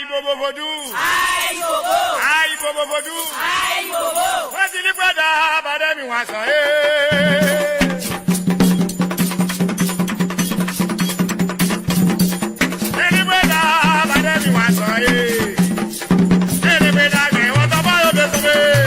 Ayibobo Vodou. Ayibobo. Ayibobo Vodou. Ayibobo. Wọ́n ti ní padà bàdé mi wá sàn. Ẹni padà bàdé mi wá sàn. Ẹni padà gbẹ̀ wọ́n tọ́ bá yóò bẹ sọ́bẹ̀.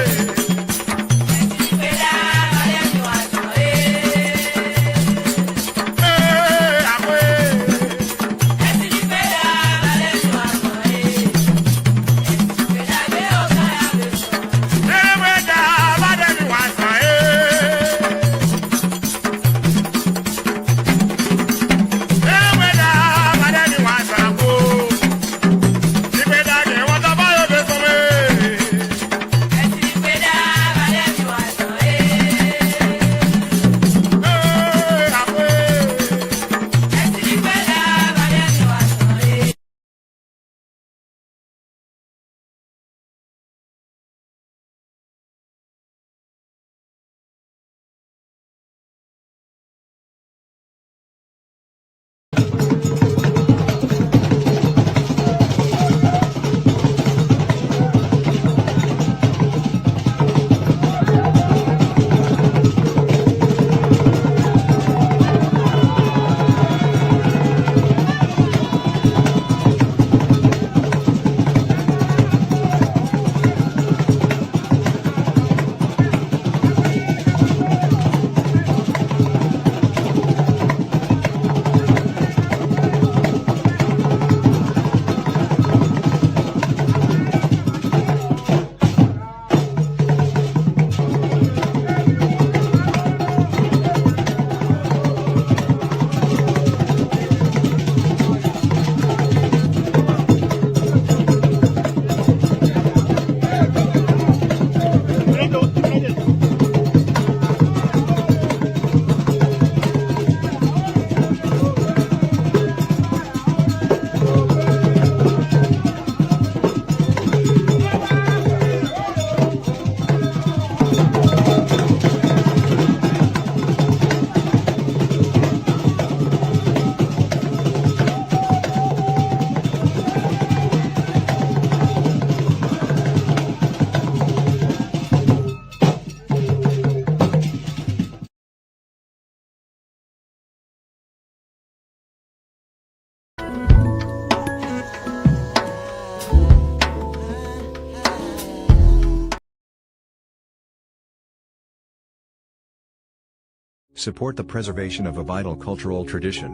Support the preservation of a vital cultural tradition.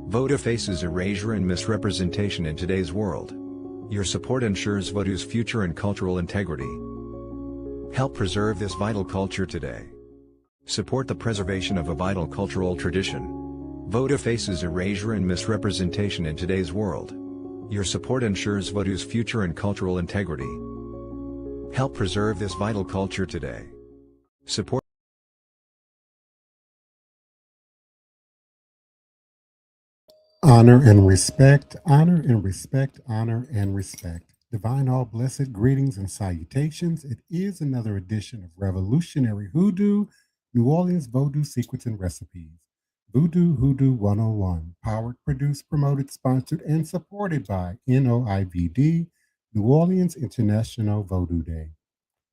Vodou faces erasure and misrepresentation in today's world. Your support ensures Vodou's future and cultural integrity. Help preserve this vital culture today. Support the preservation of a vital cultural tradition. Vodou faces erasure and misrepresentation in today's world. Your support ensures Vodou's future and cultural integrity. Help preserve this vital culture today. Support Honor and respect, honor and respect, honor and respect. Divine all blessed greetings and salutations. It is another edition of Revolutionary Hoodoo, New Orleans Vodou Secrets and Recipes. Voodoo Hoodoo 101, powered, produced, promoted, sponsored, and supported by NOIVD, New Orleans International Vodou Day.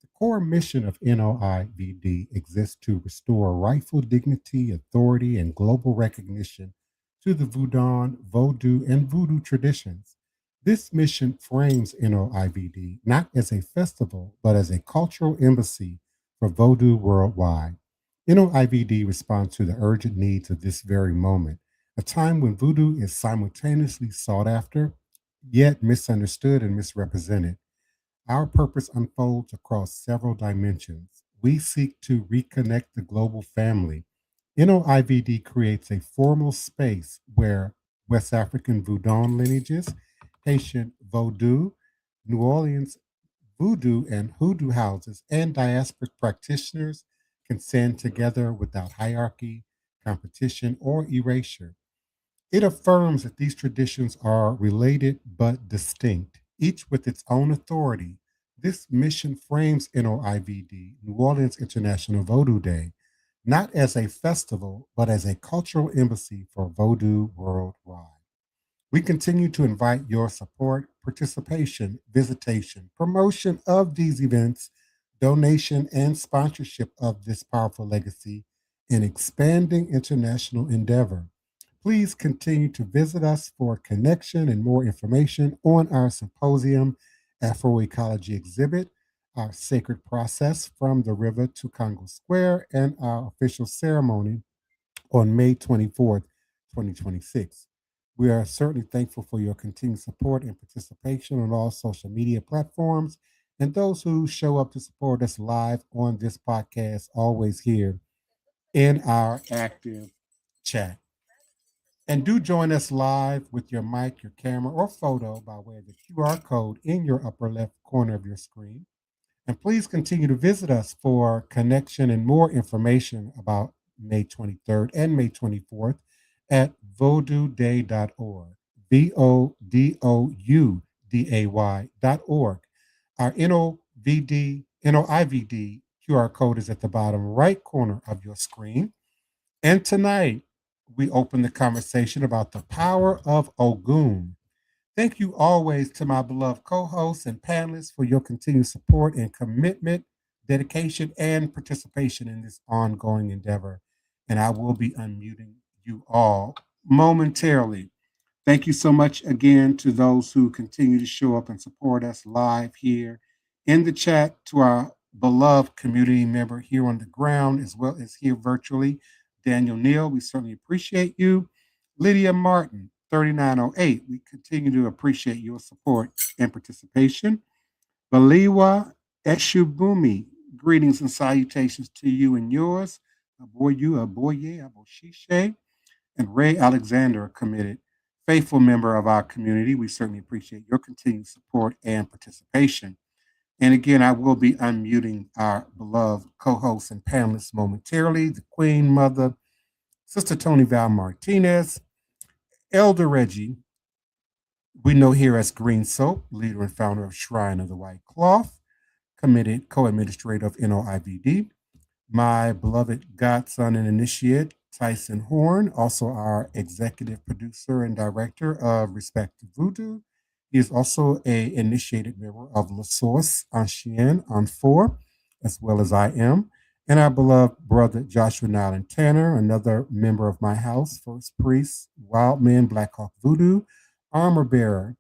The core mission of NOIVD exists to restore rightful dignity, authority, and global recognition to the Vodou, and Voodoo traditions. This mission frames NOIVD not as a festival, but as a cultural embassy for Vodou worldwide. NOIVD responds to the urgent needs of this very moment, a time when Voodoo is simultaneously sought after, yet misunderstood and misrepresented. Our purpose unfolds across several dimensions. We seek to reconnect the global family. NOIVD creates a formal space where West African Voodoo lineages, Haitian Vodou, New Orleans Voodoo and Hoodoo houses, and diasporic practitioners can stand together without hierarchy, competition, or erasure. It affirms that these traditions are related but distinct, each with its own authority. This mission frames NOIVD, New Orleans International Vodou Day, not as a festival, but as a cultural embassy for Vodou worldwide. We continue to invite your support, participation, visitation, promotion of these events, donation, and sponsorship of this powerful legacy in expanding international endeavor. Please continue to visit us for connection and more information on our symposium, Afroecology exhibit, our sacred process from the river to Congo Square, and our official ceremony on May 24th, 2026. We are certainly thankful for your continued support and participation on all social media platforms and those who show up to support us live on this podcast, always here in our active chat. And do join us live with your mic, your camera, or photo by way of the QR code in your upper left corner of your screen. And please continue to visit us for connection and more information about May 23rd and May 24th at vodouday.org, VODOUDAY.org. Our NOIVD QR code is at the bottom right corner of your screen. And tonight, we open the conversation about the power of Ogun. Thank you always to my beloved co hosts and panelists for your continued support and commitment, dedication, and participation in this ongoing endeavor. And I will be unmuting you all momentarily. Thank you so much again to those who continue to show up and support us live here in the chat, to our beloved community member here on the ground, as well as here virtually, Daniel Neal. We certainly appreciate you. Lydia Martin, 3908. We continue to appreciate your support and participation. Baliwa Eshubumi, greetings and salutations to you and yours. Aboye, Aboshishe, and Ray Alexander, committed, faithful member of our community. We certainly appreciate your continued support and participation. And again, I will be unmuting our beloved co-hosts and panelists momentarily. The Queen Mother, Sister Tony Val Martinez, Elder Reggie, we know here as Green Soap, leader and founder of Shrine of the White Cloth, committed co-administrator of NOIVD, my beloved godson and initiate, Tyson Horn, also our executive producer and director of Respect to Voodoo. He is also a initiated member of La Source Ancien en Four, as well as I am. And our beloved brother Joshua Nyland Tanner, another member of my house, First Priest, Wild Man, Black Hawk Voodoo, Armor Bearer,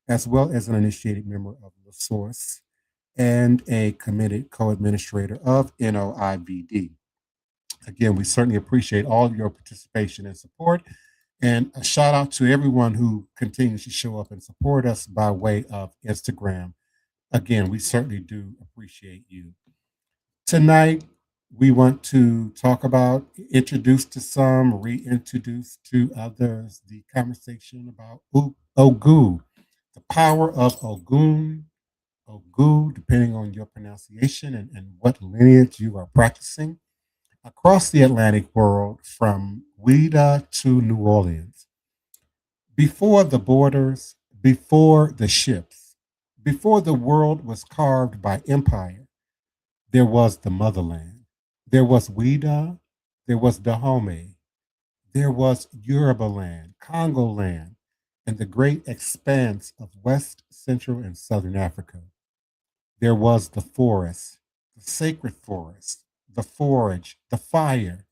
as well as an initiated member of La Source and a committed co-administrator of NOIVD. Again, we certainly appreciate all of your participation and support. And a shout out to everyone who continues to show up and support us by way of Instagram. Again, we certainly do appreciate you. Tonight, we want to talk about, introduce to some, reintroduce to others, the conversation about Ogu, the power of Ogun, Ogu, depending on your pronunciation and what lineage you are practicing, across the Atlantic world from Ouida to New Orleans. Before the borders, before the ships, before the world was carved by empire, there was the motherland. There was Ouida, there was Dahomey, there was Yoruba land, Congo land, and the great expanse of West, Central, and Southern Africa. There was the forest, the sacred forest, the forage, the fire,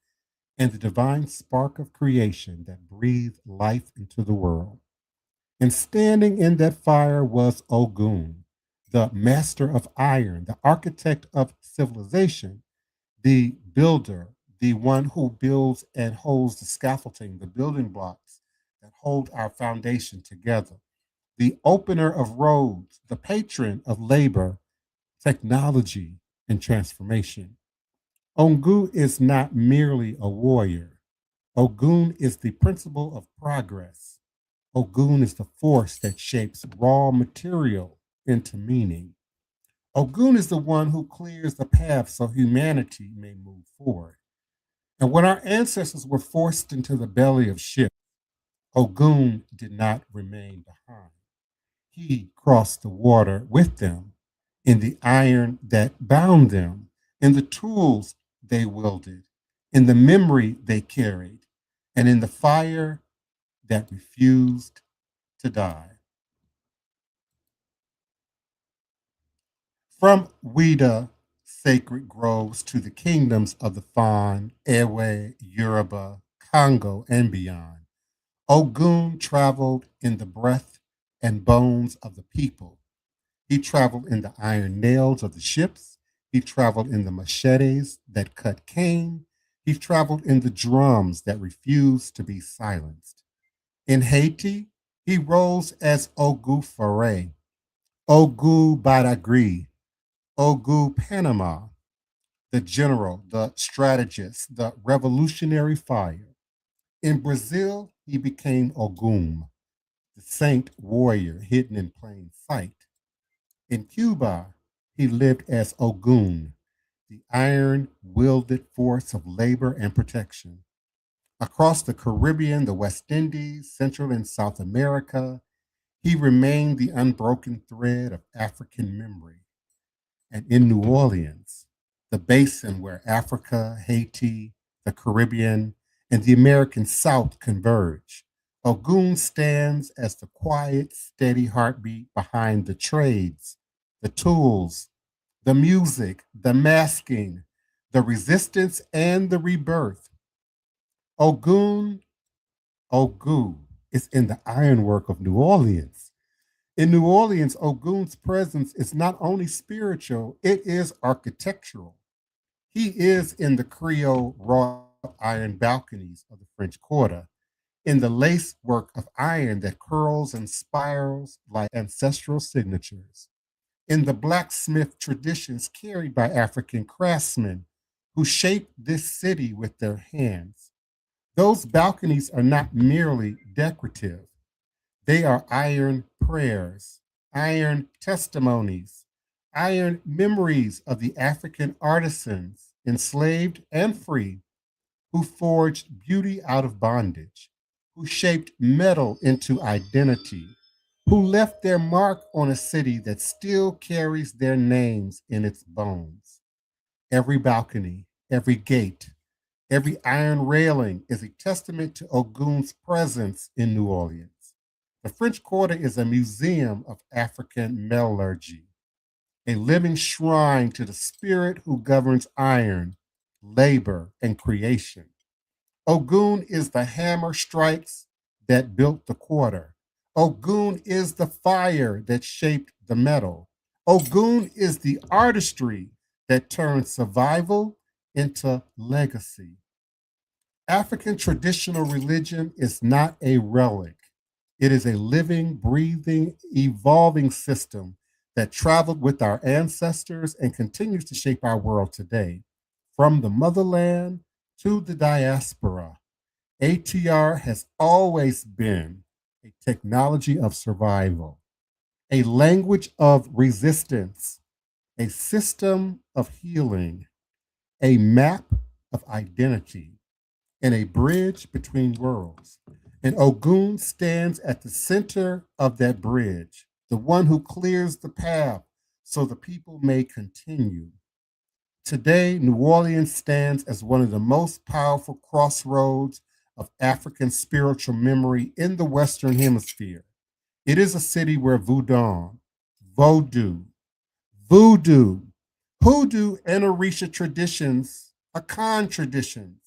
and the divine spark of creation that breathed life into the world. And standing in that fire was Ogun, the master of iron, the architect of civilization, the builder, the one who builds and holds the scaffolding, the building blocks that hold our foundation together, the opener of roads, the patron of labor, technology, and transformation. Ongu is not merely a warrior. Ogun is the principle of progress. Ogun is the force that shapes raw material into meaning. Ogun is the one who clears the path so humanity may move forward. And when our ancestors were forced into the belly of ships, Ogun did not remain behind. He crossed the water with them in the iron that bound them, in the tools they wielded, in the memory they carried, and in the fire that refused to die. From Ouida sacred groves to the kingdoms of the Fan, Ewe, Yoruba, Congo, and beyond, Ogun traveled in the breath and bones of the people. He traveled in the iron nails of the ships. He traveled in the machetes that cut cane. He traveled in the drums that refused to be silenced. In Haiti, he rose as Ogu Foray, Ogu Badagry, Ogu Panama, the general, the strategist, the revolutionary fire. In Brazil, he became Ogum, the saint warrior hidden in plain sight. In Cuba, he lived as Ogun, the iron wielded force of labor and protection. Across the Caribbean, the West Indies, Central and South America, he remained the unbroken thread of African memory. And in New Orleans, the basin where Africa, Haiti, the Caribbean, and the American South converge, Ogun stands as the quiet, steady heartbeat behind the trades, the tools, the music, the masking, the resistance, and the rebirth. Ogun, Ogu, is in the ironwork of New Orleans. In New Orleans, Ogun's presence is not only spiritual, it is architectural. He is in the Creole wrought iron balconies of the French Quarter, in the lace work of iron that curls and spirals like ancestral signatures, in the blacksmith traditions carried by African craftsmen who shaped this city with their hands. Those balconies are not merely decorative, they are iron prayers, iron testimonies, iron memories of the African artisans, enslaved and free, who forged beauty out of bondage, who shaped metal into identity, who left their mark on a city that still carries their names in its bones. Every balcony, every gate, every iron railing is a testament to Ogun's presence in New Orleans. The French Quarter is a museum of African metallurgy, a living shrine to the spirit who governs iron, labor, and creation. Ogun is the hammer strikes that built the quarter. Ogun is the fire that shaped the metal. Ogun is the artistry that turned survival into legacy. African traditional religion is not a relic. It is a living, breathing, evolving system that traveled with our ancestors and continues to shape our world today. From the motherland to the diaspora, ATR has always been a technology of survival, a language of resistance, a system of healing, a map of identity, and a bridge between worlds. And Ogun stands at the center of that bridge, the one who clears the path so the people may continue. Today, New Orleans stands as one of the most powerful crossroads of African spiritual memory in the Western Hemisphere. It is a city where Vodou, Voodoo, Hoodoo, and Orisha traditions, Akan traditions,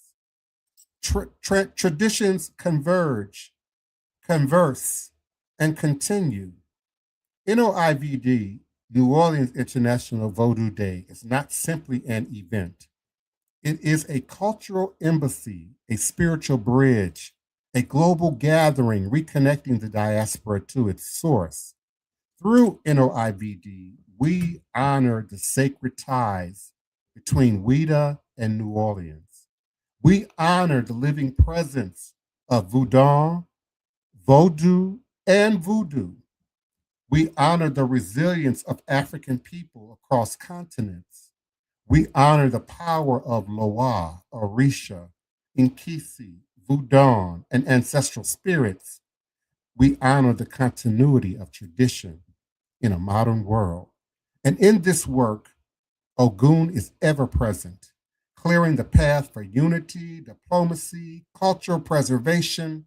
traditions converge, converse, and continue. NOIVD, New Orleans International Vodou Day, is not simply an event. It is a cultural embassy, a spiritual bridge, a global gathering reconnecting the diaspora to its source. Through NOIVD, we honor the sacred ties between Ouida and New Orleans. We honor the living presence of Vodou, Vodou, and Voodoo. We honor the resilience of African people across continents. We honor the power of Loa, Orisha, Nkisi, Voodoo, and ancestral spirits. We honor the continuity of tradition in a modern world. And in this work, Ogun is ever present, clearing the path for unity, diplomacy, cultural preservation,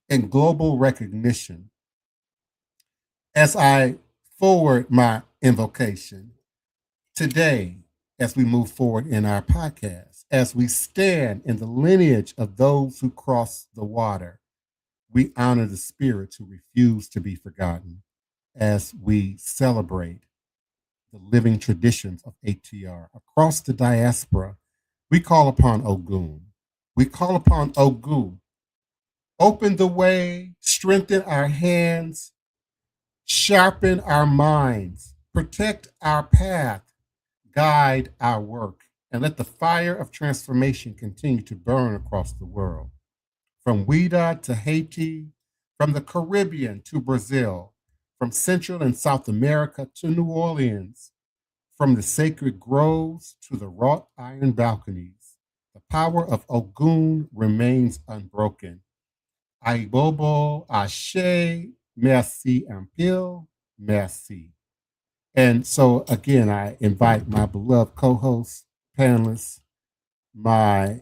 and global recognition. As I forward my invocation today, as we move forward in our podcast, as we stand in the lineage of those who crossed the water, we honor the spirits who refuse to be forgotten as we celebrate the living traditions of ATR across the diaspora. We call upon Ogun. We call upon Ogu. Open the way, strengthen our hands, sharpen our minds, protect our path, guide our work, and let the fire of transformation continue to burn across the world. From Ouida to Haiti, from the Caribbean to Brazil, from Central and South America to New Orleans, from the sacred groves to the wrought iron balconies, the power of Ogun remains unbroken. Ayibobo, Ashe, merci un pile, merci. And so, again, I invite my beloved co hosts, panelists, my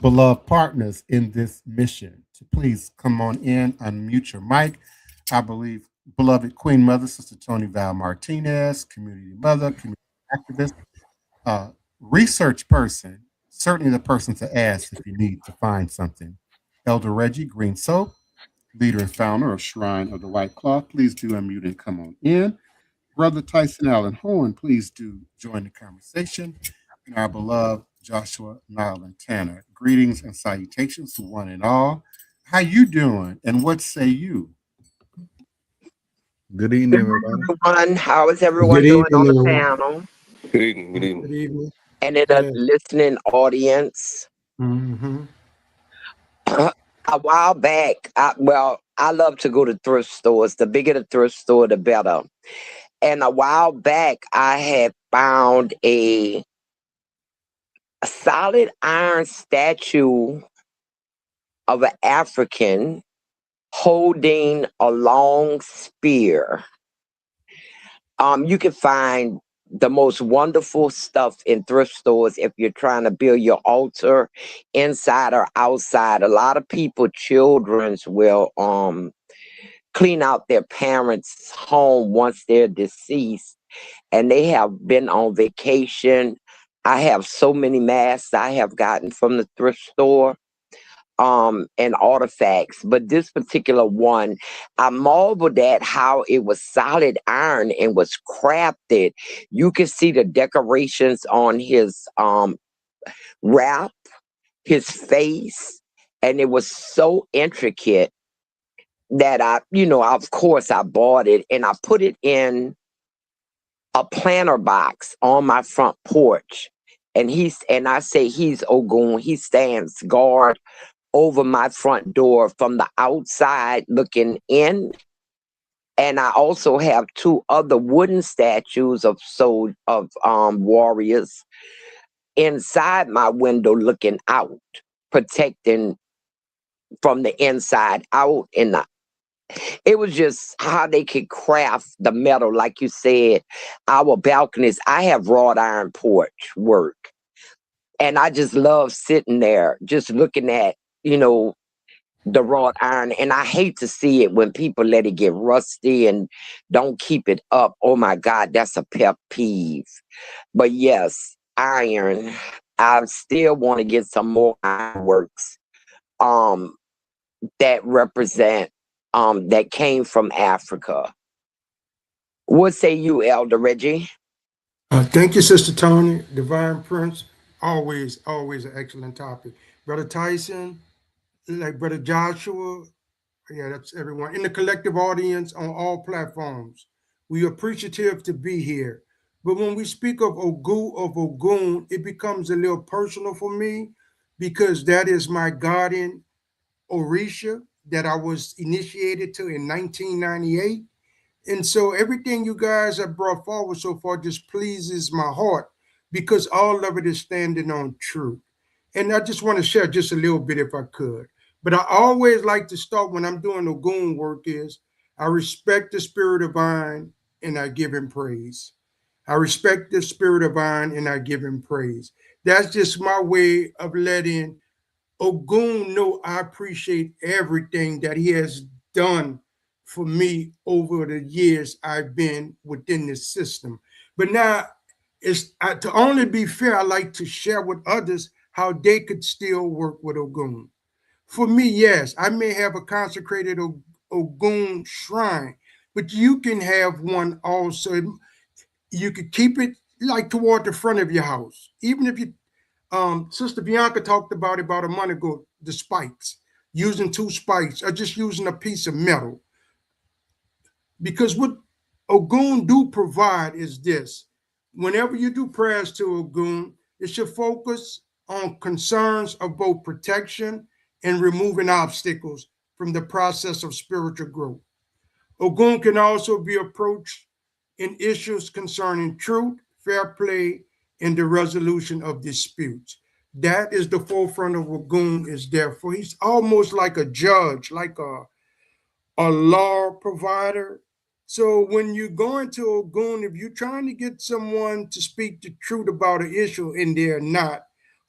beloved partners in this mission to please come on in, unmute your mic. I believe beloved Queen Mother, Sister Tony Val Martinez, community mother, community activist, research person, certainly the person to ask if you need to find something. Elder Reggie Green Soap, leader and founder of Shrine of the White Cloth, please do unmute and come on in. Brother Tyson Allen Horn, please do join the conversation. And our beloved Joshua Nyland Tanner, greetings and salutations to one and all. How you doing and what say you? Good evening, everybody. How is everyone doing on the panel? Good evening. Good evening. Good evening. And in the listening audience? Mm-hmm. A while back, I love to go to thrift stores. The bigger the thrift store, the better. And a while back, I had found a solid iron statue of an African holding a long spear. You can find the most wonderful stuff in thrift stores if you're trying to build your altar inside or outside. A lot of people, children's will clean out their parents' home once they're deceased, and they have been on vacation. I have so many masks I have gotten from the thrift store and artifacts, but this particular one, I marveled at how it was solid iron and was crafted. You could see the decorations on his wrap, his face, and it was so intricate that of course I bought it and I put it in a planter box on my front porch. And I say he's Ogun. He stands guard over my front door from the outside looking in. And I also have two other wooden statues of warriors inside my window looking out, protecting from the inside out. And it was just how they could craft the metal, like you said. Our balconies, I have wrought iron porch work. And I just love sitting there, just looking at, the wrought iron. And I hate to see it when people let it get rusty and don't keep it up. Oh my God, that's a pet peeve. But yes, iron. I still want to get some more ironworks that represent that came from Africa. What say you, Elder Reggie? Thank you, Sister Tony. Divine Prince, always an excellent topic. Brother Tyson, like Brother Joshua, yeah, that's everyone in the collective audience on all platforms. We are appreciative to be here. But when we speak of Ogun, it becomes a little personal for me because that is my guardian Orisha that I was initiated to in 1998. And so everything you guys have brought forward so far just pleases my heart because all of it is standing on truth. And I just want to share just a little bit if I could. But I always like to start when I'm doing Ogun work is I respect the spirit divine and I give him praise. I respect the spirit divine and I give him praise. That's just my way of letting Ogun know I appreciate everything that he has done for me over the years I've been within this system. But now, to only be fair, I like to share with others how they could still work with Ogun. For me, yes, I may have a consecrated Ogun shrine, but you can have one also. You could keep it like toward the front of your house. Even if you, Sister Bianca talked about it about a month ago, the spikes, using 2 spikes or just using a piece of metal. Because what Ogun do provide is this. Whenever you do prayers to Ogun, it should focus on concerns of both protection and removing obstacles from the process of spiritual growth. Ogun can also be approached in issues concerning truth, fair play, and the resolution of disputes. That is the forefront of Ogun is there for. He's almost like a judge, like a law provider. So when you go into Ogun, if you're trying to get someone to speak the truth about an issue and they're not,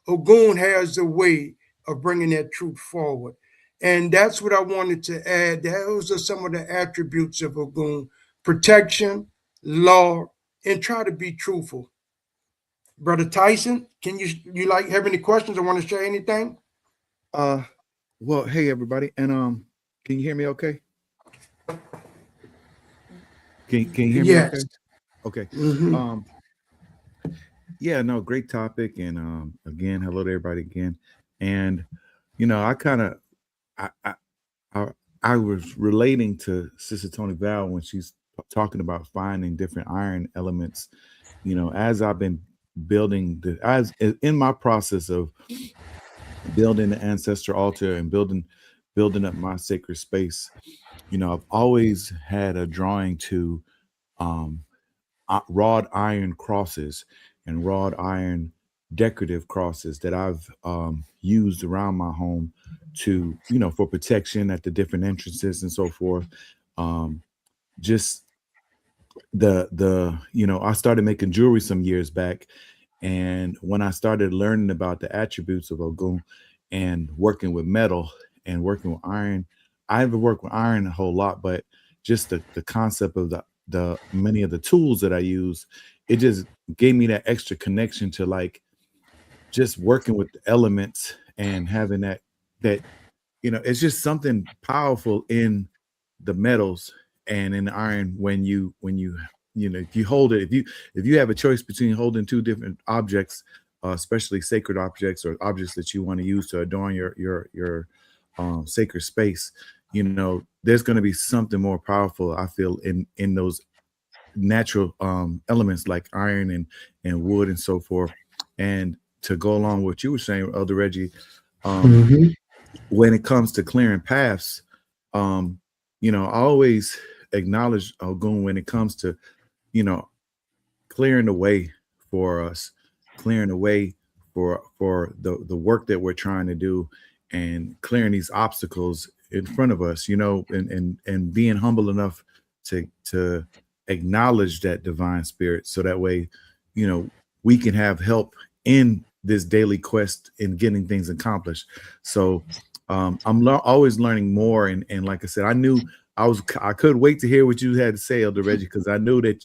Ogun has a way of bringing that truth forward. And that's what I wanted to add. Those are some of the attributes of Ogun: protection, law, and try to be truthful. Brother Tyson, can you like have any questions or want to share anything? Well, hey everybody, and can you hear me okay? Can you hear me okay? Yes. Okay. Mhm. Yeah, no, great topic, and again, hello to everybody again. And I kind of I was relating to Sister Tony Val when she's talking about finding different iron elements. As I've been building as in my process of building the ancestor altar and building up my sacred space, I've always had a drawing to wrought iron crosses and wrought iron decorative crosses that I've used around my home to, for protection at the different entrances and so forth. Just I started making jewelry some years back, and when I started learning about the attributes of Ogun and working with metal and working with iron, I haven't worked with iron a whole lot, but just the concept of the many of the tools that I use, it just gave me that extra connection to like just working with the elements and having that it's just something powerful in the metals and in the iron when you if you hold it, if you have a choice between holding 2 different objects, especially sacred objects or objects that you want to use to adorn your sacred space, there's going to be something more powerful, I feel, in those natural elements like iron and wood and so forth. And to go along with what you were saying, Elder Reggie, when it comes to clearing paths, I always acknowledge Ogun when it comes to, clearing the way for us, clearing the way for the work that we're trying to do, and clearing these obstacles in front of us, and being humble enough to acknowledge that divine spirit, so that way, we can have help in this daily quest in getting things accomplished. So I'm always learning more, and like I said, I couldn't wait to hear what you had to say, Elder Reggie, because I knew that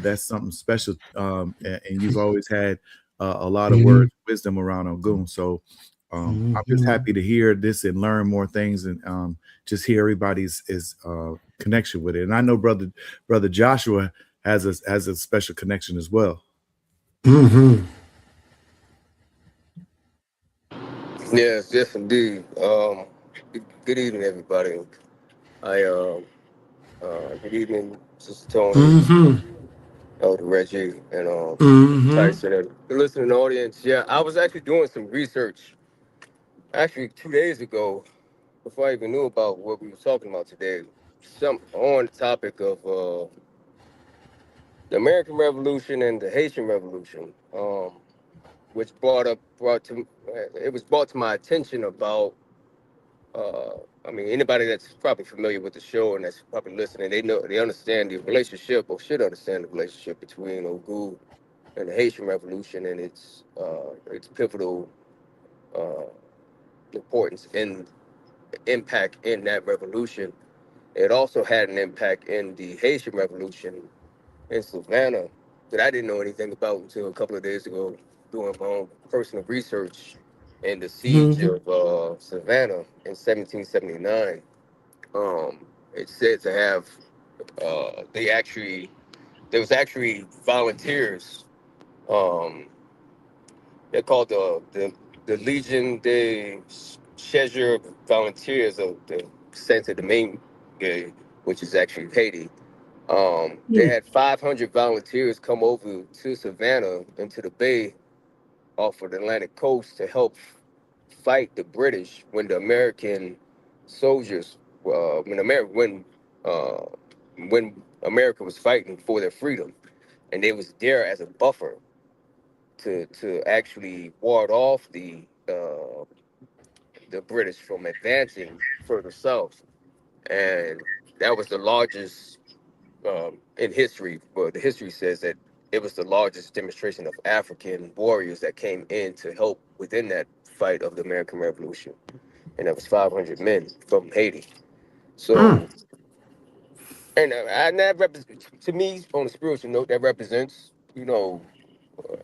that's something special, and you've always had a lot of words, wisdom around Ogun. So I'm just happy to hear this and learn more things, and just hear everybody's connection with it. And I know brother Joshua has a special connection as well. Yes, yes, indeed. Good evening, everybody. Good evening, Sister Tony, Elder Reggie, and Tyson, and the listening audience. Yeah, I was actually doing some research, actually 2 days ago, before I even knew about what we were talking about today. Some on the topic of the American Revolution and the Haitian Revolution, which it was brought to my attention about. I mean, anybody that's probably familiar with the show and that's probably listening, they understand the relationship, or should understand the relationship between Ogu and the Haitian Revolution and its pivotal importance and impact in that revolution. it also had an impact in the Haitian Revolution in Savannah that I didn't know anything about until a couple of days ago, doing my own personal research in the siege of Savannah in 1779. It's said to have there was actually volunteers. Um, they're called the Legion de Chasseurs Volunteers of the Saint Domingue, which is actually Haiti. They had 500 volunteers come over to Savannah and to the Bay off of the Atlantic coast to help fight the British when the American soldiers, uh, when America was fighting for their freedom, and they was there as a buffer to actually ward off the British from advancing further south, and that was the largest in history. Well, the history says that it was the largest demonstration of African warriors that came in to help within that fight of the American Revolution, and that was 500 men from Haiti. So, and that to me, on a spiritual note, that represents,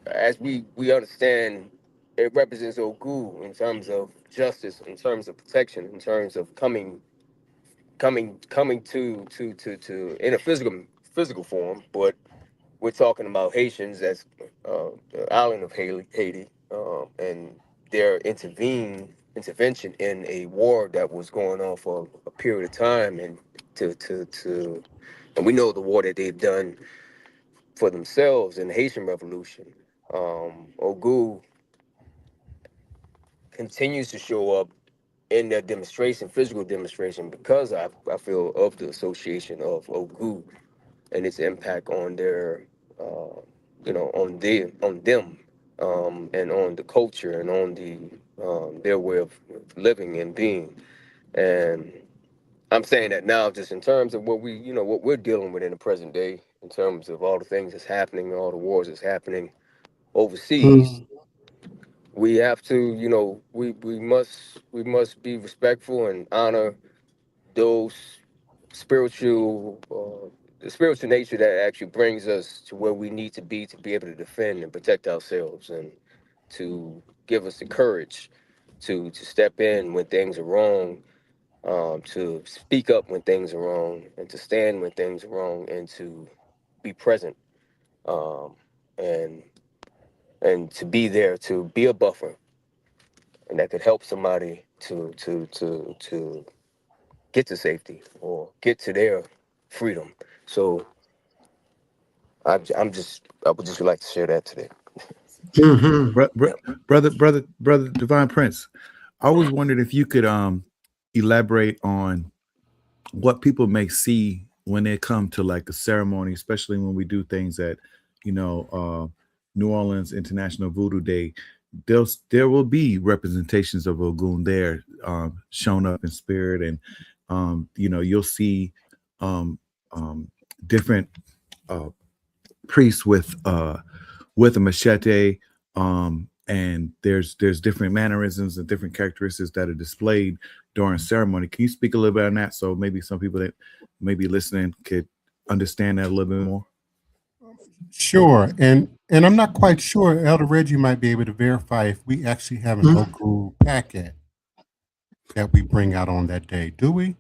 as we understand, it represents Ogu in terms of justice, in terms of protection, in terms of coming to in a physical form, but we're talking about Haitians as the island of Haiti, and their intervention in a war that was going on for a period of time, and and we know the war that they've done for themselves in the Haitian Revolution. Ogu continues to show up in their demonstration, physical demonstration, because I feel of the association of Ogu and its impact on their, on them, and on the culture and on their way of living and being. And I'm saying that now, just in terms of what we're dealing with in the present day, in terms of all the things that's happening, all the wars that's happening overseas. We have to, we must be respectful and honor those spiritual the spiritual nature that actually brings us to where we need to be able to defend and protect ourselves, and to give us the courage to step in when things are wrong, to speak up when things are wrong, and to stand when things are wrong, and to be present, um, and to be there, to be a buffer, and that could help somebody to get to safety or get to their freedom. So I would just like to share that today. Bro- bro- brother Divine Prince, I was wondering if you could elaborate on what people may see when they come to like a ceremony, especially when we do things at, New Orleans International Voodoo Day. There will be representations of Ogun there, shown up in spirit, and you'll see um, um, different uh, priests with a machete, and there's different mannerisms and different characteristics that are displayed during ceremony. Can you speak a little bit on that, so maybe some people that may be listening could understand that a little bit more? Sure, and I'm not quite sure. Elder Reggie might be able to verify if we actually have an Ogu packet that we bring out on that day. Do we?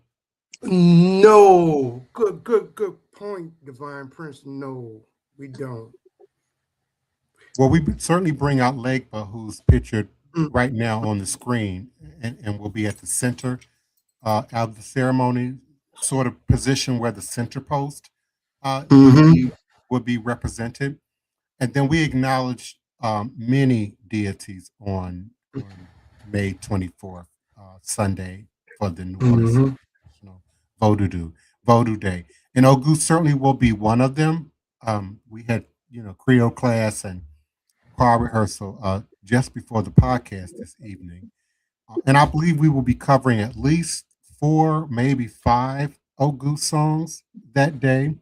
No. Good point, Divine Prince. No, we don't. Well, we certainly bring out Legba, who's pictured right now on the screen, and will be at the center of the ceremony, sort of position where the center post would be represented. And then we acknowledge many deities on May 24th, Sunday, for the New Orleans International Vodou Day. And Ogu certainly will be one of them. We had, Creole class and choir rehearsal just before the podcast this evening. And I believe we will be covering at least 4, maybe 5 Ogu songs that day.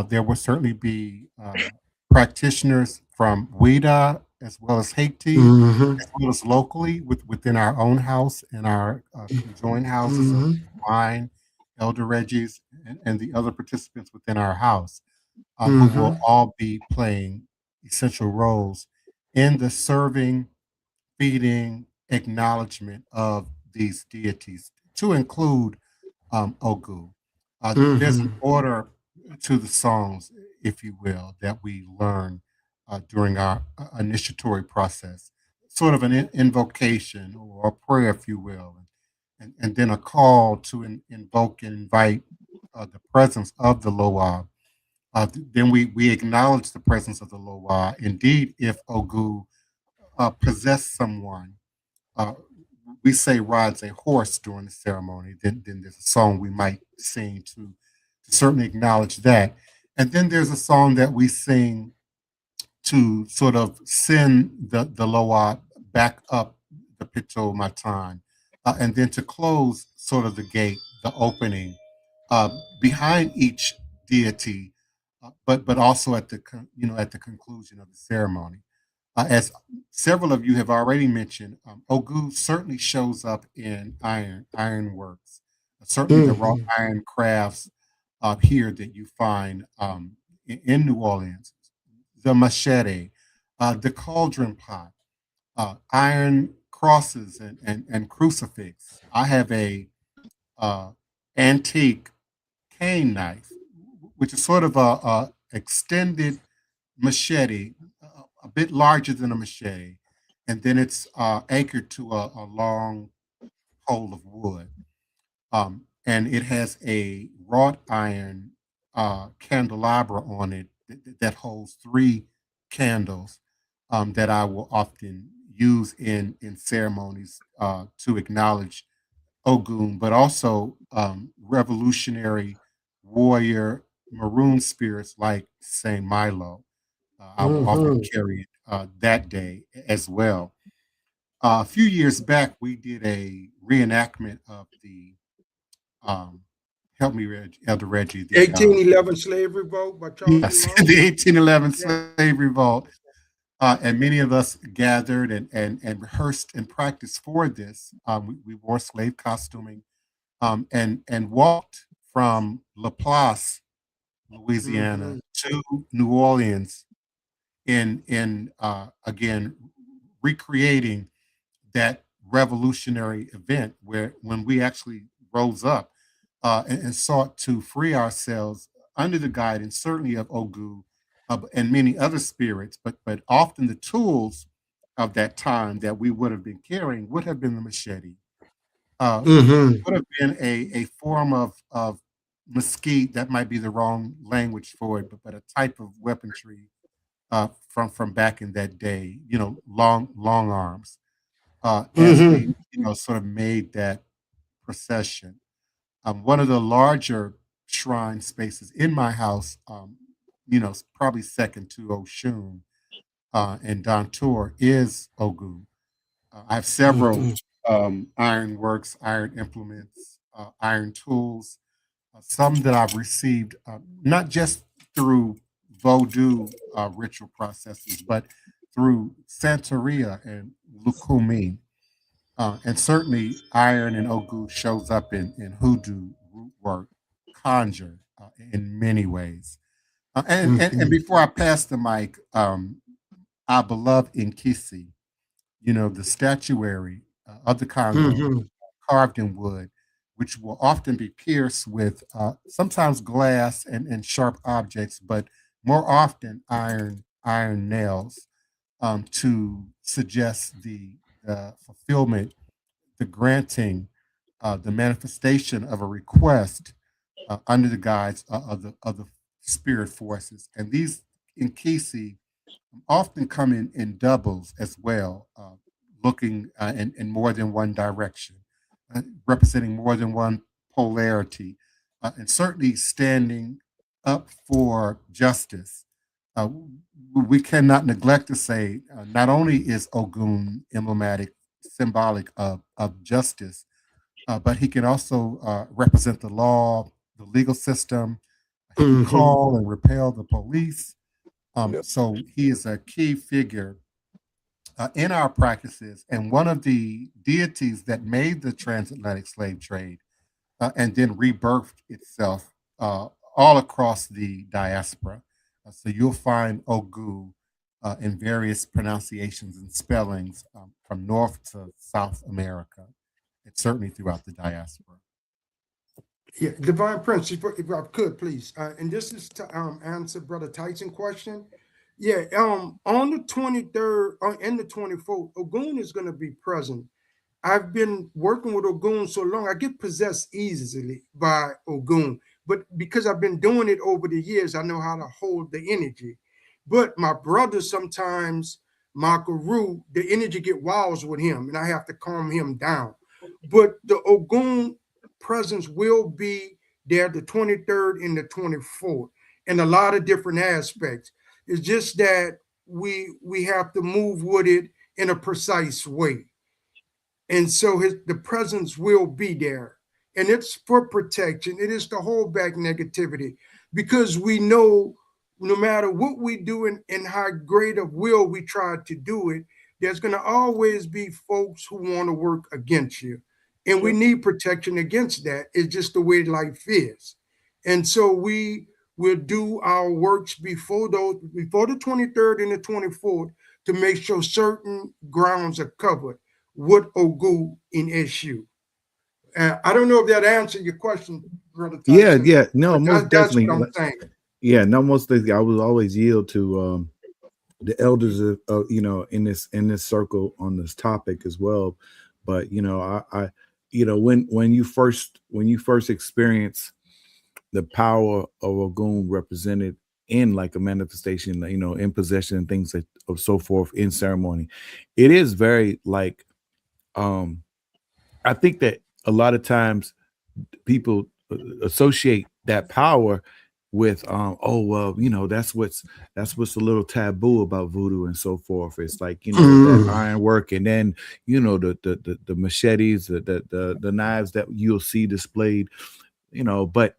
There will certainly be practitioners from WIDA as well as Haiti, as well as locally within our own house and our conjoined houses of mine Elder Reggie's, and the other participants within our house, who will all be playing essential roles in the serving, feeding, acknowledgement of these deities, to include Ogu. There's an order to the songs, if you will, that we learn during our initiatory process, sort of an invocation or a prayer, if you will, and then a call to invoke and invite the presence of the Loa. Then we acknowledge the presence of the Loa. Indeed, if Ogu possess someone, uh, we say rides a horse during the ceremony, then there's a song we might sing to certainly acknowledge that. And then there's a song that we sing to sort of send the Loa back up the Pito Matan. And then to close sort of the gate, the opening, behind each deity, but also at the at the conclusion of the ceremony. As several of you have already mentioned, Ogu certainly shows up in ironworks, certainly the raw iron crafts here that you find in New Orleans, the machete, the cauldron pot, iron crosses and crucifix. I have a uh, antique cane knife, which is sort of a extended machete, a bit larger than a machete, and then it's anchored to a long pole of wood. And it has a wrought iron candelabra on it that holds three candles that I will often use in ceremonies to acknowledge Ogun, but also revolutionary warrior maroon spirits like Saint Milo. I will often carry it that day as well. A few years back, we did a reenactment of the um, help me, Elder Reggie. The 1811 slave revolt by Charles yes, DeLong. the 1811 Yeah. slave revolt, and many of us gathered and rehearsed and practiced for this. We wore slave costuming and walked from La Place, Louisiana, to New Orleans in again recreating that revolutionary event where when we actually rose up and sought to free ourselves under the guidance certainly of Ogu and many other spirits, but often the tools of that time that we would have been carrying would have been the machete, would have been a form of mesquite. That might be the wrong language for it, but a type of weaponry from back in that day. Long arms. As we sort of made that procession, one of the larger shrine spaces in my house, probably second to Oshun and Dantor, is Ogun. I have several iron works, iron implements, iron tools, some that I've received not just through Vodou ritual processes, but through Santeria and Lukumi. And certainly iron and Ogu shows up in hoodoo, root work, conjure in many ways. And before I pass the mic, our beloved Nkisi, the statuary of the Congo, carved in wood, which will often be pierced with sometimes glass and sharp objects, but more often iron nails to suggest the fulfillment, the granting, the manifestation of a request under the guise of the spirit forces. And these Nkisi often come in doubles as well, looking in more than one direction, representing more than one polarity, and certainly standing up for justice. Uh, we cannot neglect to say not only is Ogun emblematic, symbolic of justice, but he can also represent the law, the legal system. He can call and repel the police. So he is a key figure in our practices, and one of the deities that made the transatlantic slave trade and then rebirthed itself all across the diaspora. So you'll find Ogu in various pronunciations and spellings from North to South America. It's certainly throughout the diaspora. Yeah, Divine Prince, if I could, please. And this is to answer Brother Tyson question. Yeah, on the 23rd and the 24th, Ogun is going to be present. I've been working with Ogun so long, I get possessed easily by Ogun. But because I've been doing it over the years, I know how to hold the energy. But my brother sometimes, Makaru, the energy get wild with him, and I have to calm him down. But the Ogun presence will be there the 23rd and the 24th in a lot of different aspects. It's just that we have to move with it in a precise way. And so the presence will be there. And it's for protection. It is to hold back negativity because we know no matter what we do and how great of will we try to do it, there's going to always be folks who want to work against you. And we need protection against that. It's just the way life is. And so we will do our works before the 23rd and the 24th to make sure certain grounds are covered with Ogu in SU. I don't know if that answered your question, Brother Tyson. Yeah. No, most That's definitely. what I'm saying. Yeah, no, most things I would always yield to the elders of in this circle on this topic as well. But I when you first experience the power of Ogun represented in like a manifestation, in possession and things like of so forth in ceremony, it is very like I think that a lot of times people associate that power with oh well, that's what's a little taboo about voodoo and so forth. It's like that iron work, and then the machetes, the knives that you'll see displayed, but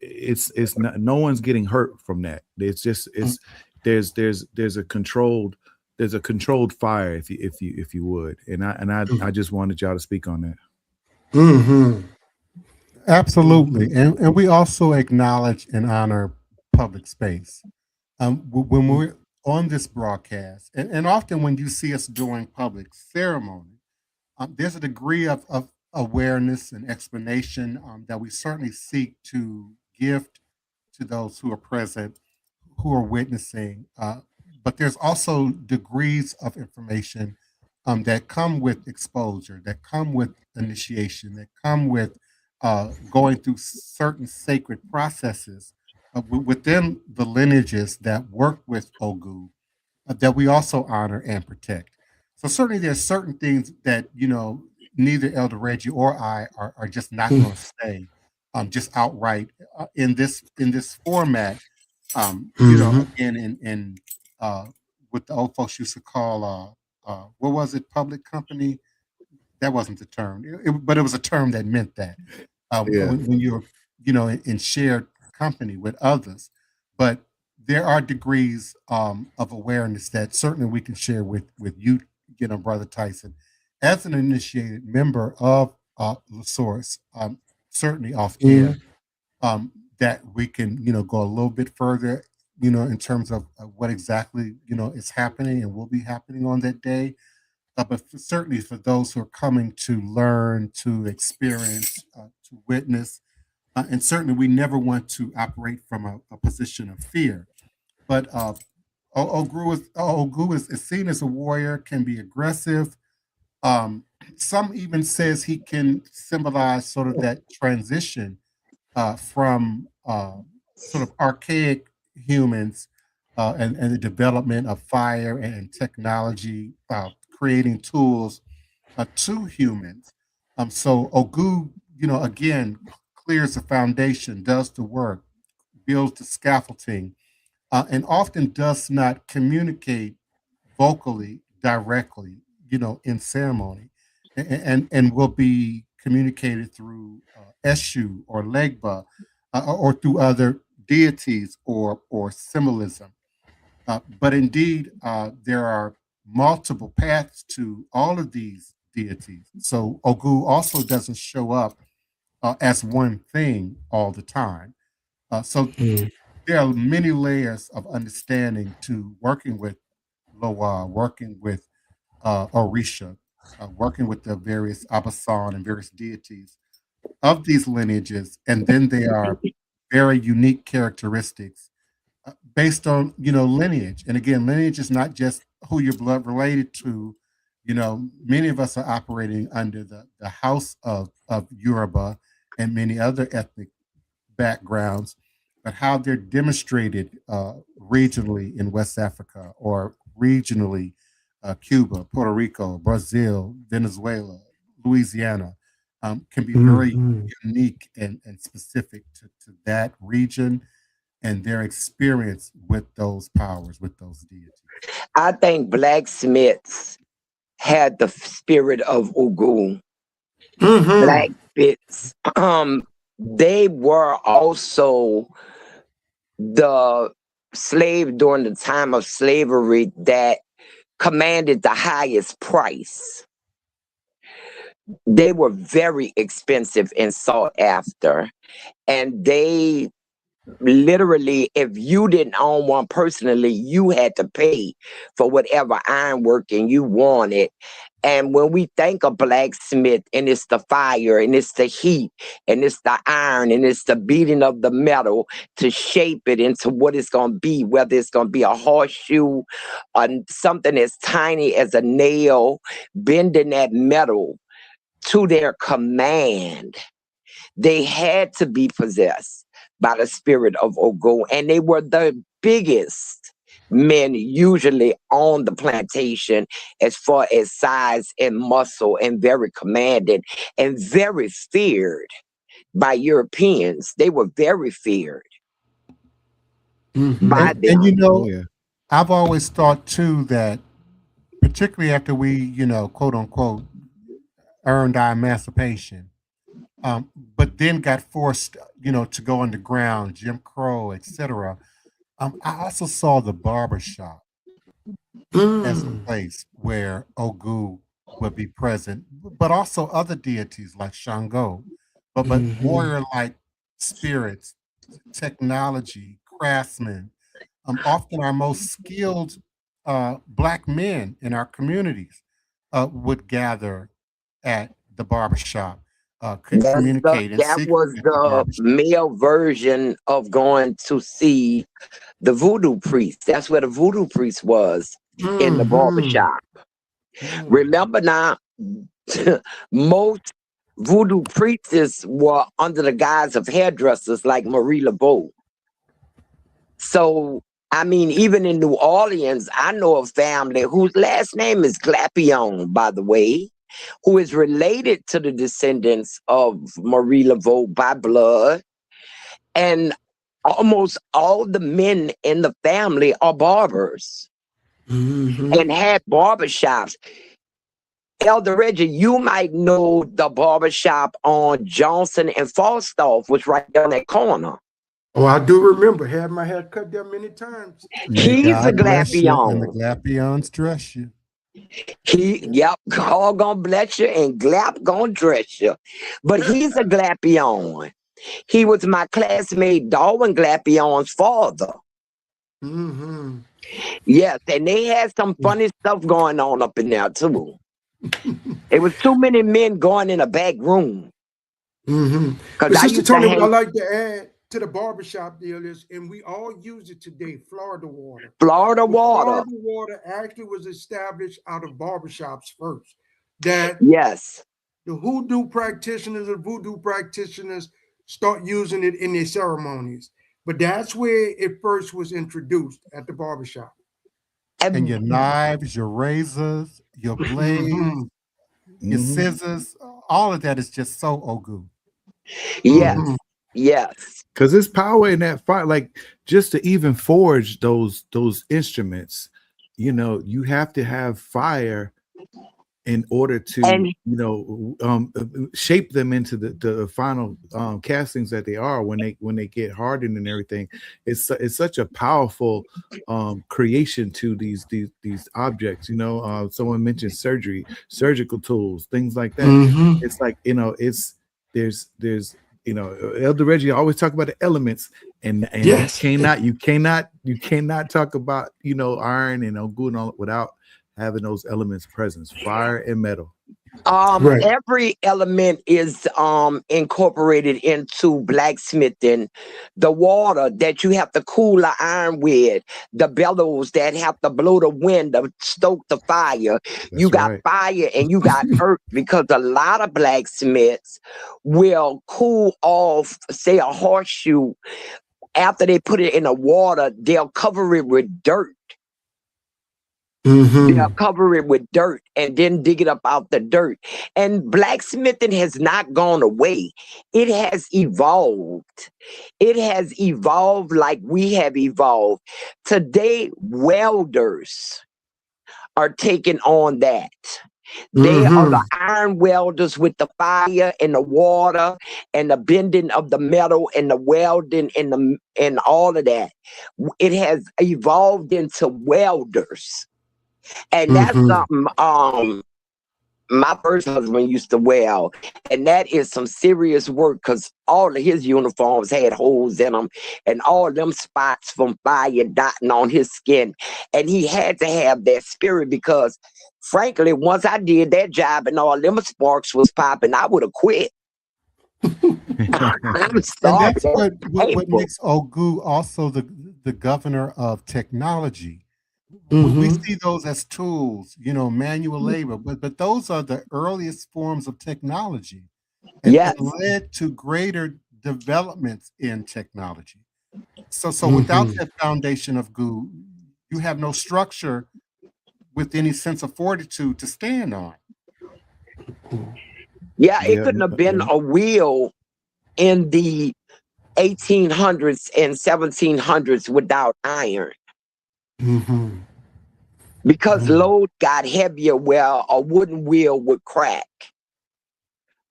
it's not, no one's getting hurt from that. It's just there's a controlled fire, if you would, and I just wanted y'all to speak on that. Mm-hmm. Absolutely. And we also acknowledge and honor public space. When we're on this broadcast, and often when you see us doing public ceremony, there's a degree of awareness and explanation that we certainly seek to give to those who are present, who are witnessing. But there's also degrees of information that come with exposure, that come with initiation, that come with going through certain sacred processes within the lineages that work with Ogu that we also honor and protect. So certainly there's certain things that, neither Elder Reggie or I are just not going to say just outright in this format. Again, in what the old folks used to call what was it, public company? That wasn't the term, but it was a term that meant that Yeah. when you're, in shared company with others. But there are degrees of awareness that certainly we can share with you, Brother Tyson, as an initiated member of the source, certainly off air, that we can, go a little bit further, in terms of what exactly, is happening and will be happening on that day. But certainly for those who are coming to learn, to experience, to witness, and certainly we never want to operate from a position of fear. But Ogu is seen as a warrior, can be aggressive. Some even says he can symbolize sort of that transition from sort of archaic humans and the development of fire and technology, creating tools to humans. So Ogu, again, clears the foundation, does the work, builds the scaffolding, and often does not communicate vocally directly, in ceremony, and will be communicated through Eshu or Legba, or through other deities or symbolism. But indeed, there are multiple paths to all of these deities. So Ogu also doesn't show up as one thing all the time. So there are many layers of understanding to working with Loa, working with Orisha, working with the various Abasan and various deities of these lineages, and then there are very unique characteristics based on lineage. And again, lineage is not just who you're blood related to. Many of us are operating under the house of Yoruba and many other ethnic backgrounds, but how they're demonstrated regionally in West Africa or regionally Cuba, Puerto Rico, Brazil, Venezuela, Louisiana, can be very unique and specific to that region and their experience with those powers, with those deities. I think blacksmiths had the spirit of Ogun. Blacksmiths, they were also the slave during the time of slavery that commanded the highest price. They were very expensive and sought after, and they literally, if you didn't own one personally, you had to pay for whatever ironworking you wanted. And when we think of blacksmith, and it's the fire, and it's the heat, and it's the iron, and it's the beating of the metal to shape it into what it's going to be, whether it's going to be a horseshoe or something as tiny as a nail, bending that metal to their command. They had to be possessed by the spirit of Ogun, and they were the biggest men usually on the plantation as far as size and muscle, and very commanding and very feared by Europeans. They were very feared by them. And I've always thought too that, particularly after we, quote unquote, earned our emancipation, but then got forced, to go underground, Jim Crow, etc. I also saw the barbershop as a place where Ogu would be present, but also other deities like Shango, but warrior-like spirits, technology, craftsmen, often our most skilled Black men in our communities would gather at the barbershop. Communicate and that was the male version of going to see the voodoo priest. That's where the voodoo priest was, in the barbershop. Remember now, most voodoo priests were under the guise of hairdressers like Marie Laveau. So, I mean, even in New Orleans, I know a family whose last name is Glapion, by the way, who is related to the descendants of Marie Laveau by blood. And almost all the men in the family are barbers and had barbershops. Elder Reggie, you might know the barbershop on Johnson and Falstaff, was right down that corner. Oh, I do remember. Had my hair cut there many times. He's a Glapion. And the Glapions dress you. God gonna bless you and Glap gonna dress you. But he's a Glapion. He was my classmate Darwin Glapion's father. Yes, and they had some funny stuff going on up in there too. It was too many men going in a back room. Sister Tony, what I like to add to the barbershop deal is, and we all use it today, Florida water. Florida water actually was established out of barbershops first. That yes, the hoodoo practitioners or voodoo practitioners start using it in their ceremonies. But that's where it first was introduced, at the barbershop. And your knives, your razors, your blades, your scissors, all of that is just so Ogu. Yes. Yes. Because there's power in that fire. Like, just to even forge those instruments, you have to have fire in order to, shape them into the final castings that they are when they get hardened and everything. It's such a powerful creation to these objects. Someone mentioned surgical tools, things like that. It's like, there's Elder Reggie always talk about the elements, and Yes. you cannot talk about iron and Ogun and all without having those elements present, fire and metal. Right. Every element is incorporated into blacksmithing. The water that you have to cool the iron with, the bellows that have to blow the wind to stoke the fire. You got right. fire and you got earth, because a lot of blacksmiths will cool off, say, a horseshoe. After they put it in the water, they'll cover it with dirt. They'll cover it with dirt and then dig it up out the dirt. And blacksmithing has not gone away. It has evolved. It has evolved like we have evolved. Today, welders are taking on that. They are the iron welders with the fire and the water and the bending of the metal and the welding and all of that. It has evolved into welders. And that's something my first husband used to weld. And that is some serious work, because all of his uniforms had holes in them and all them spots from fire dotting on his skin. And he had to have that spirit, because frankly, once I did that job and all them sparks was popping, I would have quit. I'm sorry. And that's what makes Ogu also the governor of technology. We see those as tools, manual labor, but those are the earliest forms of technology, and led to greater developments in technology. So without that foundation of Gu, you have no structure with any sense of fortitude to stand on. Yeah, it couldn't have been a wheel in the 1800s and 1700s without iron. Because load got heavier where a wooden wheel would crack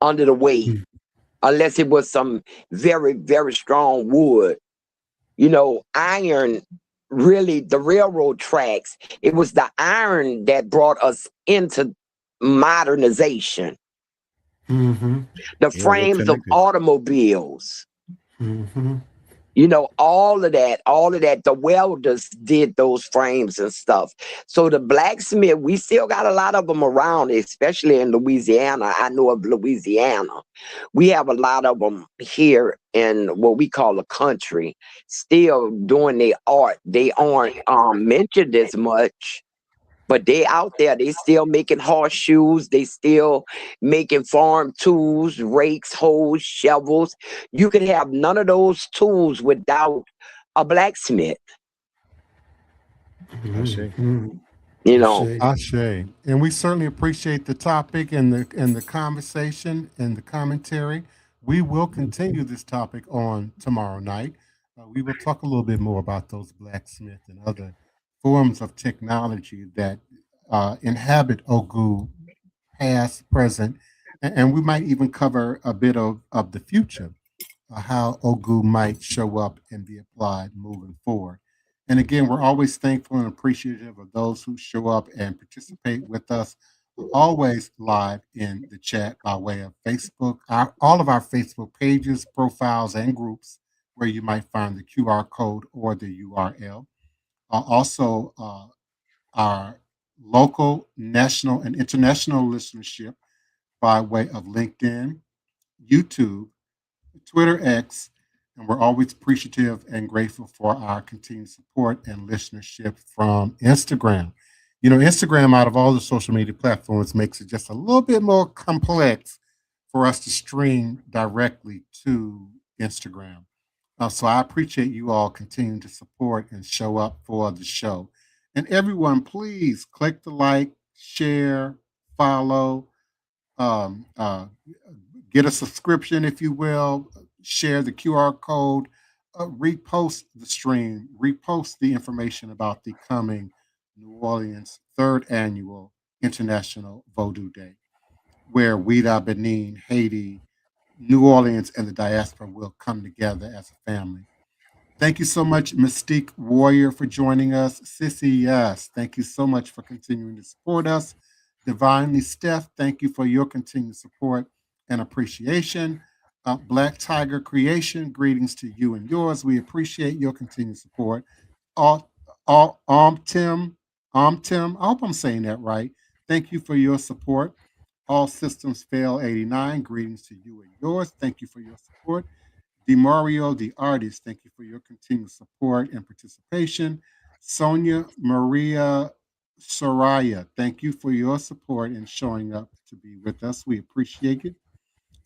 under the weight, unless it was some very, very strong wood. Iron, really, the railroad tracks, it was the iron that brought us into modernization. The frames of automobiles. All of that, the welders did those frames and stuff. So the blacksmith, we still got a lot of them around, especially in Louisiana. I know of Louisiana. We have a lot of them here in what we call the country, still doing their art. They aren't mentioned as much, but they out there. They still making horseshoes. They still making farm tools, rakes, hoes, shovels. You could have none of those tools without a blacksmith. Ashe. And we certainly appreciate the topic and the conversation and the commentary. We will continue this topic on tomorrow night. We will talk a little bit more about those blacksmith and other forms of technology that inhabit Ogu, past, present, and we might even cover a bit of the future, how Ogu might show up and be applied moving forward. And again, we're always thankful and appreciative of those who show up and participate with us, always live in the chat by way of Facebook, all of our Facebook pages, profiles, and groups, where you might find the QR code or the URL. Also, our local, national, and international listenership by way of LinkedIn, YouTube, Twitter X, and we're always appreciative and grateful for our continued support and listenership from Instagram. Instagram, out of all the social media platforms, makes it just a little bit more complex for us to stream directly to Instagram. So I appreciate you all continuing to support and show up for the show. And everyone, please click the like, share, follow, get a subscription, if you will, share the QR code, repost the stream, repost the information about the coming New Orleans 3rd Annual International Vodou Day, where Ouida, Benin, Haiti, New Orleans, and the diaspora will come together as a family. Thank you so much, Mystique Warrior, for joining us. Sissy, yes, thank you so much for continuing to support us. Divinely Steph, thank you for your continued support and appreciation. Black Tiger Creation, greetings to you and yours. We appreciate your continued support. All, Tim, I hope I'm saying that right. Thank you for your support. All Systems Fail 89, greetings to you and yours. Thank you for your support. DeMario, the artist, thank you for your continued support and participation. Sonia Maria Soraya, thank you for your support and showing up to be with us. We appreciate it.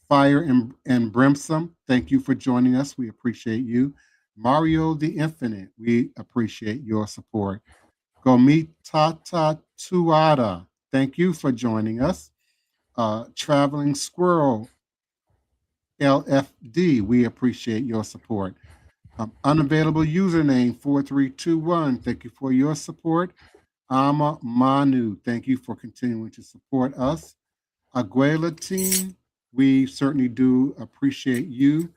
Fire and Brimson, thank you for joining us. We appreciate you. Mario the Infinite, we appreciate your support. Gomit Tata Tuada, thank you for joining us. Traveling Squirrel LFD, we appreciate your support. Unavailable username 4321, thank you for your support. Ama Manu, thank you for continuing to support us. Aguela team, we certainly do appreciate you.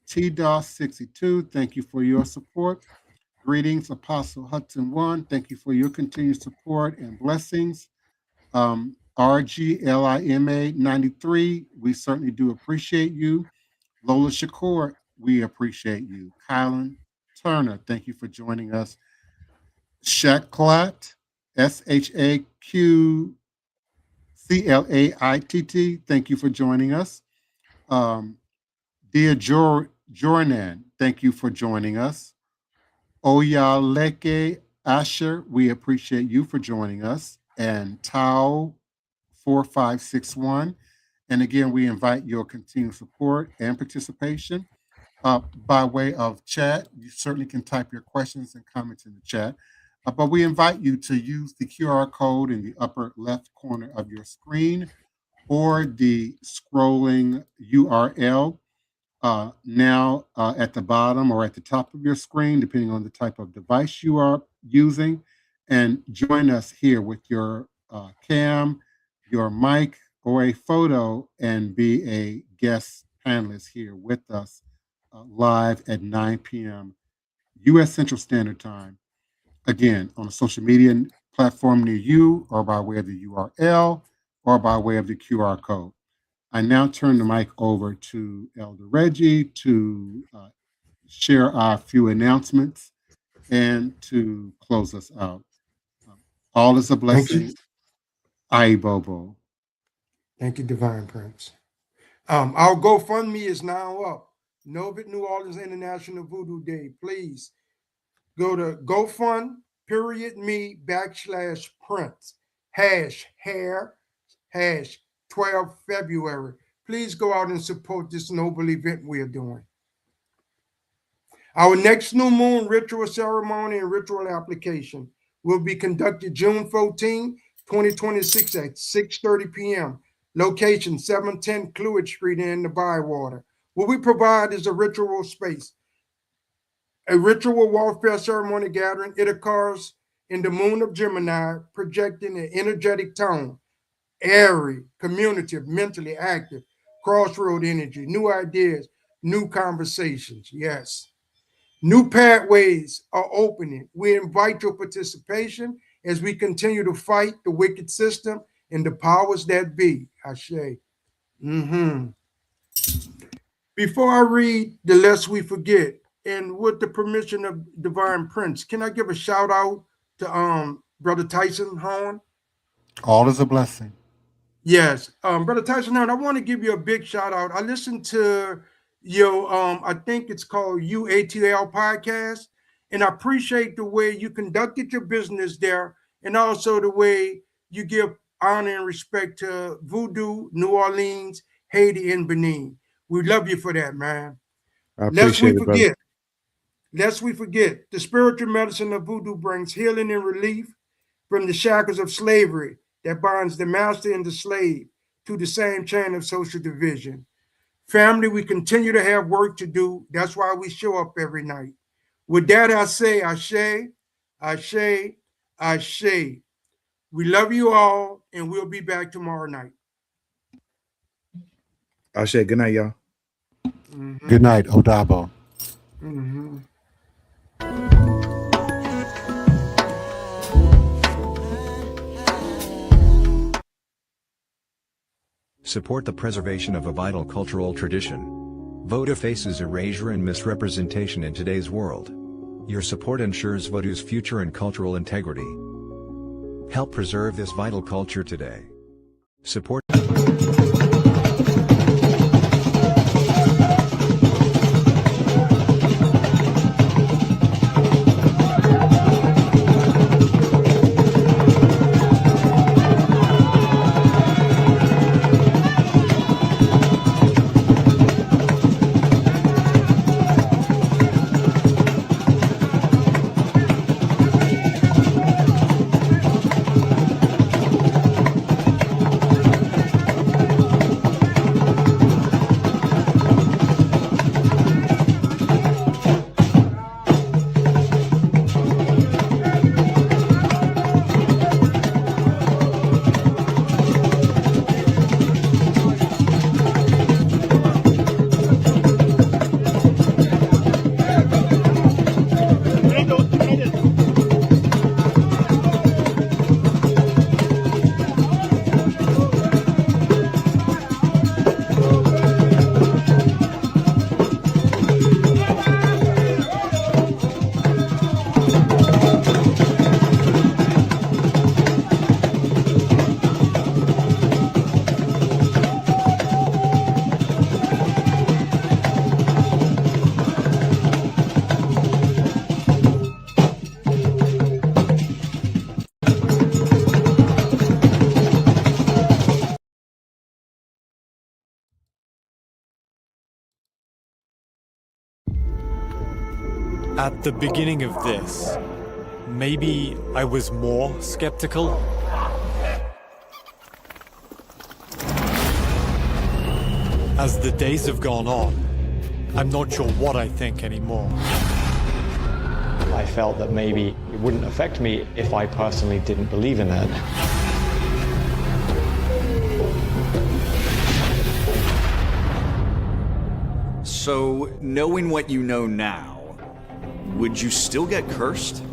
TDOS62, thank you for your support. Greetings, Apostle Hudson 1, thank you for your continued support and blessings. RGLIMA 93, we certainly do appreciate you. Lola Shakur, we appreciate you. Kylan Turner, thank you for joining us. Shaklat, SHAQCLAITT, thank you for joining us. Dear Jornan, thank you for joining us. Oyaleke Asher, we appreciate you for joining us. And Tao 4561. And again, we invite your continued support and participation by way of chat. You certainly can type your questions and comments in the chat. But we invite you to use the QR code in the upper left corner of your screen or the scrolling URL now at the bottom or at the top of your screen, depending on the type of device you are using, and join us here with your cam, your mic, or a photo, and be a guest panelist here with us live at 9 p.m. U.S. Central Standard Time. Again, on a social media platform near you, or by way of the URL, or by way of the QR code. I now turn the mic over to Elder Reggie to share our few announcements and to close us out. All is a blessing. Ayibobo. Thank you, Divine Prince. Our GoFundMe is now up. NOIVD New Orleans International Voodoo Day. Please go to GoFund.me/Prince #hair#12 February. Please go out and support this noble event we are doing. Our next new moon ritual ceremony and ritual application will be conducted June 14, 2026 at 6:30 p.m. Location 710 Cluid Street in the Bywater. What we provide is a ritual space, a ritual warfare ceremony gathering. It occurs in the moon of Gemini, projecting an energetic tone, airy, communicative, mentally active, crossroad energy, new ideas, new conversations. Yes. New pathways are opening. We invite your participation as we continue to fight the wicked system and the powers that be. Ashe. Before I read the Lest We Forget, and with the permission of Divine Prince, can I give a shout out to Brother Tyson Horn? All is a blessing. Yes, Brother Tyson Horn, I want to give you a big shout out. I listened to your, I think it's called UATL podcast, and I appreciate the way you conducted your business there, and also the way you give honor and respect to Voodoo, New Orleans, Haiti, and Benin. We love you for that, man. I appreciate it, brother. Lest we forget, the spiritual medicine of Voodoo brings healing and relief from the shackles of slavery that binds the master and the slave to the same chain of social division. Family, we continue to have work to do. That's why we show up every night. With that, I say, Ashe, Ashe, Ashe. We love you all, and we'll be back tomorrow night. Ashe, good night, y'all. Good night, Odabo. Support the preservation of a vital cultural tradition. Vodou faces erasure and misrepresentation in today's world. Your support ensures Vodou's future and cultural integrity. Help preserve this vital culture today. Support. At the beginning of this, maybe I was more skeptical. As the days have gone on, I'm not sure what I think anymore. I felt that maybe it wouldn't affect me if I personally didn't believe in it. So, knowing what you know now, would you still get cursed?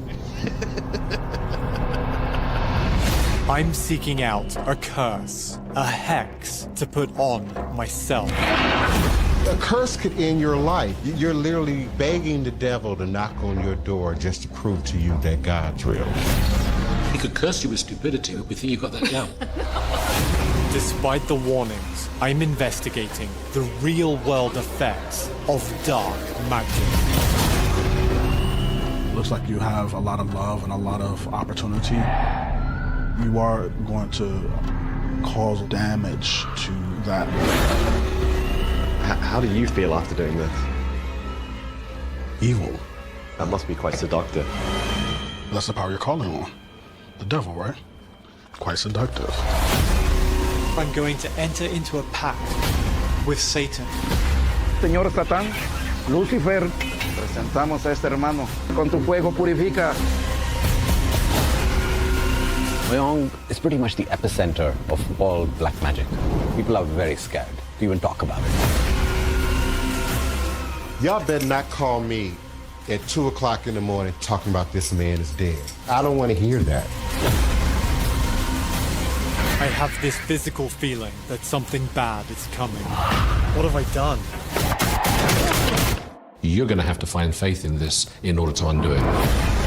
I'm seeking out a curse, a hex, to put on myself. A curse could end your life. You're literally begging the devil to knock on your door just to prove to you that God's real. He could curse you with stupidity, but we think you got that down. Despite the warnings, I'm investigating the real-world effects of dark magic. Looks like you have a lot of love and a lot of opportunity. You are going to cause damage to that. How do you feel after doing this? Evil. That must be quite seductive. That's the power you're calling on. The devil, right? Quite seductive. I'm going to enter into a pact with Satan. Señor Satán, Lucifer, presentamos a este hermano. Con tu fuego purifica. Wyong is pretty much the epicenter of all black magic. People are very scared to even talk about it. Y'all better not call me at 2 o'clock in the morning talking about this man is dead. I don't want to hear that. I have this physical feeling that something bad is coming. What have I done? You're going to have to find faith in this in order to undo it.